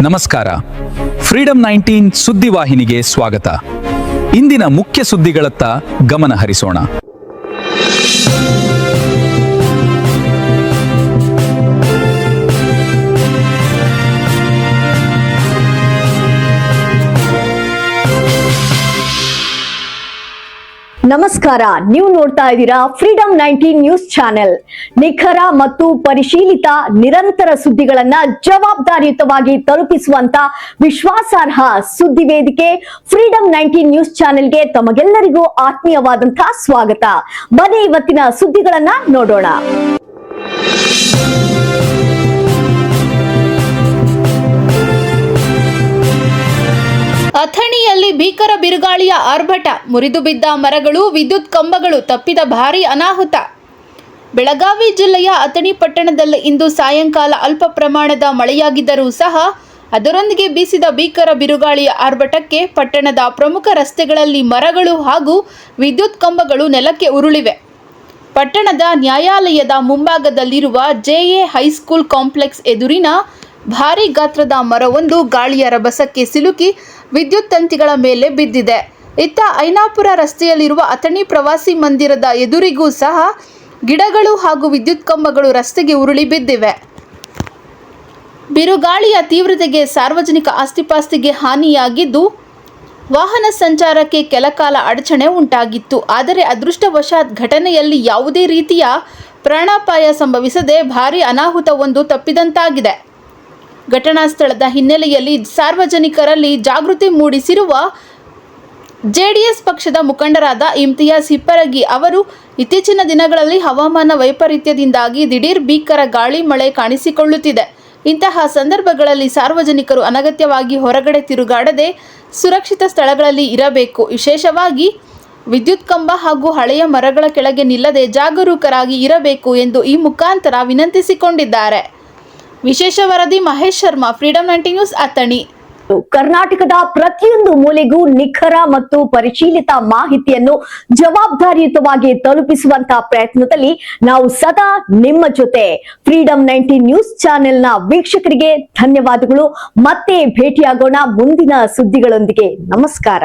ನಮಸ್ಕಾರ. ಫ್ರೀಡಂ 19 ಸುದ್ದಿವಾಹಿನಿಗೆ ಸ್ವಾಗತ. ಇಂದಿನ ಮುಖ್ಯ ಸುದ್ದಿಗಳತ್ತ ಗಮನ ಹರಿಸೋಣ. ನಮಸ್ಕಾರ, ನೀವು ನೋಡ್ತಾ ಇದ್ದೀರಾ ಫ್ರೀಡಂ 19 ನ್ಯೂಸ್ ಚಾನೆಲ್. ನಿಖರ ಮತ್ತು ಪರಿಶೀಲಿತ ನಿರಂತರ ಸುದ್ದಿಗಳನ್ನ ಜವಾಬ್ದಾರಿಯುತವಾಗಿ ತಲುಪಿಸುವಂತ ವಿಶ್ವಾಸಾರ್ಹ ಸುದ್ದಿ ವೇದಿಕೆ ಫ್ರೀಡಂ 19 ನ್ಯೂಸ್ ಚಾನೆಲ್ಗೆ ತಮಗೆಲ್ಲರಿಗೂ ಆತ್ಮೀಯವಾದಂತಹ ಸ್ವಾಗತ. ಬನ್ನಿ ಇವತ್ತಿನ ಸುದ್ದಿಗಳನ್ನ ನೋಡೋಣ. ಅಥಣಿಯಲ್ಲಿ ಭೀಕರ ಬಿರುಗಾಳಿಯ ಆರ್ಭಟ, ಮುರಿದು ಬಿದ್ದ ಮರಗಳು, ವಿದ್ಯುತ್ ಕಂಬಗಳು, ತಪ್ಪಿದ ಭಾರೀ ಅನಾಹುತ. ಬೆಳಗಾವಿ ಜಿಲ್ಲೆಯ ಅಥಣಿ ಪಟ್ಟಣದಲ್ಲಿ ಇಂದು ಸಾಯಂಕಾಲ ಅಲ್ಪ ಪ್ರಮಾಣದ ಮಳೆಯಾಗಿದ್ದರೂ ಸಹ ಅದರೊಂದಿಗೆ ಬೀಸಿದ ಭೀಕರ ಬಿರುಗಾಳಿಯ ಆರ್ಭಟಕ್ಕೆ ಪಟ್ಟಣದ ಪ್ರಮುಖ ರಸ್ತೆಗಳಲ್ಲಿ ಮರಗಳು ಹಾಗೂ ವಿದ್ಯುತ್ ಕಂಬಗಳು ನೆಲಕ್ಕೆ ಉರುಳಿವೆ. ಪಟ್ಟಣದ ನ್ಯಾಯಾಲಯದ ಮುಂಭಾಗದಲ್ಲಿರುವ ಜೆಎ ಹೈಸ್ಕೂಲ್ ಕಾಂಪ್ಲೆಕ್ಸ್ ಎದುರಿನ ಭಾರೀ ಗಾತ್ರದ ಮರವೊಂದು ಗಾಳಿಯ ರಭಸಕ್ಕೆ ಸಿಲುಕಿ ವಿದ್ಯುತ್ ತಂತಿಗಳ ಮೇಲೆ ಬಿದ್ದಿದೆ. ಇತ್ತ ಐನಾಪುರ ರಸ್ತೆಯಲ್ಲಿರುವ ಅಥಣಿ ಪ್ರವಾಸಿ ಮಂದಿರದ ಎದುರಿಗೂ ಸಹ ಗಿಡಗಳು ಹಾಗೂ ವಿದ್ಯುತ್ ಕಂಬಗಳು ರಸ್ತೆಗೆ ಉರುಳಿ ಬಿದ್ದಿವೆ. ಬಿರುಗಾಳಿಯ ತೀವ್ರತೆಗೆ ಸಾರ್ವಜನಿಕ ಆಸ್ತಿಪಾಸ್ತಿಗೆ ಹಾನಿಯಾಗಿದ್ದು ವಾಹನ ಸಂಚಾರಕ್ಕೆ ಕೆಲಕಾಲ ಅಡಚಣೆ ಉಂಟಾಗಿತ್ತು. ಆದರೆ ಅದೃಷ್ಟವಶಾತ್ ಘಟನೆಯಲ್ಲಿ ಯಾವುದೇ ರೀತಿಯ ಪ್ರಾಣಾಪಾಯ ಸಂಭವಿಸದೆ ಭಾರೀ ಅನಾಹುತವೊಂದು ತಪ್ಪಿದಂತಾಗಿದೆ. ಘಟನಾ ಸ್ಥಳದ ಹಿನ್ನೆಲೆಯಲ್ಲಿ ಸಾರ್ವಜನಿಕರಲ್ಲಿ ಜಾಗೃತಿ ಮೂಡಿಸಿರುವ ಜೆಡಿಎಸ್ ಪಕ್ಷದ ಮುಖಂಡರಾದ ಇಮ್ತಿಯಾಜ್ ಹಿಪ್ಪರಗಿ ಅವರು ಇತ್ತೀಚಿನ ದಿನಗಳಲ್ಲಿ ಹವಾಮಾನ ವೈಪರೀತ್ಯದಿಂದಾಗಿ ದಿಢೀರ್ ಭೀಕರ ಗಾಳಿ ಮಳೆ ಕಾಣಿಸಿಕೊಳ್ಳುತ್ತಿದೆ. ಇಂತಹ ಸಂದರ್ಭಗಳಲ್ಲಿ ಸಾರ್ವಜನಿಕರು ಅನಗತ್ಯವಾಗಿ ಹೊರಗಡೆ ತಿರುಗಾಡದೆ ಸುರಕ್ಷಿತ ಸ್ಥಳಗಳಲ್ಲಿ ಇರಬೇಕು. ವಿಶೇಷವಾಗಿ ವಿದ್ಯುತ್ ಕಂಬ ಹಾಗೂ ಹಳೆಯ ಮರಗಳ ಕೆಳಗೆ ನಿಲ್ಲದೆ ಜಾಗರೂಕರಾಗಿ ಇರಬೇಕು ಎಂದು ಈ ಮುಖಾಂತರ ವಿನಂತಿಸಿಕೊಂಡಿದ್ದಾರೆ. ವಿಶೇಷ ವರದಿ ಮಹೇಶ್ ಶರ್ಮಾ, ಫ್ರೀಡಂ 19 ನ್ಯೂಸ್, ಅಥಣಿ. ಕರ್ನಾಟಕದ ಪ್ರತಿಯೊಂದು ಮೂಲೆಗೂ ನಿಖರ ಮತ್ತು ಪರಿಶೀಲಿತ ಮಾಹಿತಿಯನ್ನು ಜವಾಬ್ದಾರಿಯುತವಾಗಿ ತಲುಪಿಸುವಂತಹ ಪ್ರಯತ್ನದಲ್ಲಿ ನಾವು ಸದಾ ನಿಮ್ಮ ಜೊತೆ. ಫ್ರೀಡಂ 19 ನ್ಯೂಸ್ ಚಾನೆಲ್ನ ವೀಕ್ಷಕರಿಗೆ ಧನ್ಯವಾದಗಳು. ಮತ್ತೆ ಭೇಟಿಯಾಗೋಣ ಮುಂದಿನ ಸುದ್ದಿಗಳೊಂದಿಗೆ. ನಮಸ್ಕಾರ.